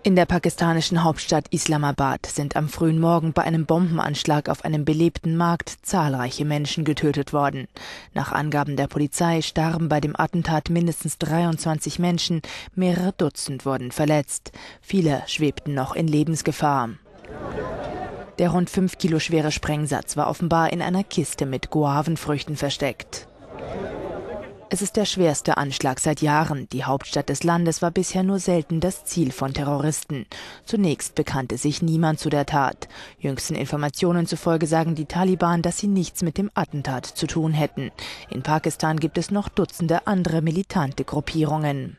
In der pakistanischen Hauptstadt Islamabad sind am frühen Morgen bei einem Bombenanschlag auf einem belebten Markt zahlreiche Menschen getötet worden. Nach Angaben der Polizei starben bei dem Attentat mindestens 23 Menschen, mehrere Dutzend wurden verletzt. Viele schwebten noch in Lebensgefahr. Der rund 5 Kilo schwere Sprengsatz war offenbar in einer Kiste mit Guavenfrüchten versteckt. Es ist der schwerste Anschlag seit Jahren. Die Hauptstadt des Landes war bisher nur selten das Ziel von Terroristen. Zunächst bekannte sich niemand zu der Tat. Jüngsten Informationen zufolge sagen die Taliban, dass sie nichts mit dem Attentat zu tun hätten. In Pakistan gibt es noch Dutzende andere militante Gruppierungen.